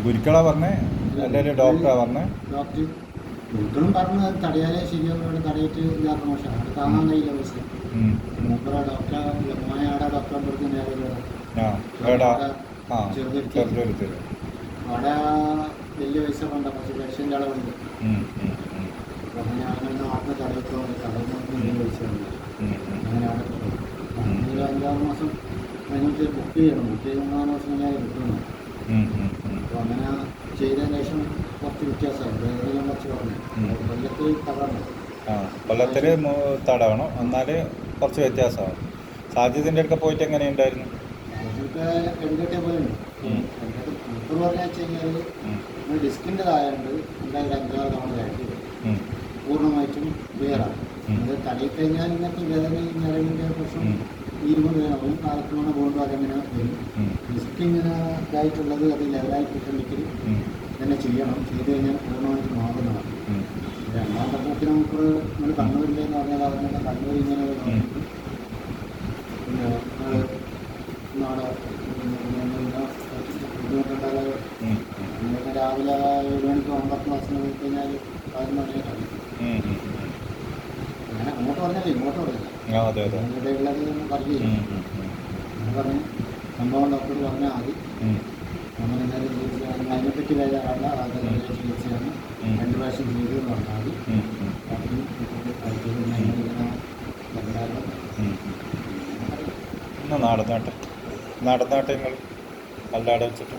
ഗുരുക്കളാ പറഞ്ഞേ അല്ലെങ്കിൽ ഡോക്ടറാ പറഞ്ഞേ? ഡോക്ടർ ഗുരുക്കളും പറഞ്ഞു തടയാനേ ശരിയാവുന്നവിടെ തടയിട്ട് ഇതാക്കുന്ന പക്ഷേ അവിടെ താങ്ങാൻ കഴിയില്ല പൈസ. മൂപ്പറ ഡോക്ടർ മോനെ ആടെ ഡോക്ടറെ അടുത്ത് ചെറുതുരുത്ത് അവിടെ വലിയ പൈസ കൊണ്ട കുറച്ച് ലക്ഷൻ്റെ അളവുണ്ട്. അപ്പോൾ അങ്ങനെ അങ്ങനെ നാട്ടിൽ തടയിട്ടോ തടയുന്ന വലിയ പൈസ ഉണ്ട്. അങ്ങനെ അവിടെ ഒരു 5-6 മാസം അതിനകത്ത് ബുക്ക് ചെയ്യണം. ബുക്ക് ചെയ്ത് 3 മാസം കഴിഞ്ഞാൽ കിട്ടുന്നു. അപ്പോൾ അങ്ങനെ ചെയ്തതിന് ശേഷം കുറച്ച് വ്യത്യാസമാണ്. വേദനയും കുറച്ച് പറഞ്ഞു. കൊല്ലത്തിൽ തടയണം. കൊല്ലത്തിൽ തടവണം, എന്നാൽ കുറച്ച് വ്യത്യാസമാണ്. സാധ്യതൻ്റെ അടുക്ക പോയിട്ട് എങ്ങനെയുണ്ടായിരുന്നു? അതൊക്കെ എടുക്കട്ടെ പോലുണ്ട്. മുപ്പത് പറഞ്ഞു വെച്ച് കഴിഞ്ഞാൽ ഡിസ്കിൻ്റെ തായുണ്ട് എന്തായാലും 5-6 തവണയായിട്ട് പൂർണ്ണമായിട്ടും ക്ലിയറാണ്. അത് തടയി കഴിഞ്ഞാൽ ഇന്നത്തെ വേദനയും ഞരവിൻ്റെ പ്രശ്നം 20 ദിനമാവും. 4 തവണ പോകുമ്പോൾ അതങ്ങനെ വരും. ഡിസ്ക് ഇങ്ങനെ ഇതായിട്ടുള്ളത് അത് ലെവലായി കിട്ടണമെങ്കിൽ തന്നെ ചെയ്യണം. ചെയ്ത് കഴിഞ്ഞാൽ പൂർണ്ണമായിട്ട് മാറുന്നതാണ്. 2-ാം ഘട്ടത്തിൽ നമുക്ക് നമ്മൾ കണ്ണൂരില്ലെന്ന് പറഞ്ഞാൽ അതിനൊക്കെ കണ്ണൂർ ഇങ്ങനെ പിന്നെ നാളെ ബുദ്ധിമുട്ടുണ്ടാകാതെ നിങ്ങൾക്ക് രാവിലെ 7 മണിക്ക് 9 ക്ലാസ്സിന് പോയി കഴിഞ്ഞാൽ 11 മണിയെ കഴിയും. അങ്ങനെ അങ്ങോട്ട് പറഞ്ഞാലേ ഇങ്ങോട്ട് പറഞ്ഞില്ല. ഇവിടെയുള്ളത് പറയില്ല. അങ്ങനെ പറഞ്ഞ് സംഭവം ഡോക്ടർ പറഞ്ഞാൽ മതി. നമ്മൾ എന്തായാലും ചികിത്സയാണ് അതിനെപ്പറ്റി വേദന അതിൻ്റെ ചികിത്സയാണ് 2 പ്രാവശ്യം ചെയ്തു പറഞ്ഞാൽ മതി. നടന്നാട്ടെ നിങ്ങൾ അല്ലാടെ വെച്ചിട്ട്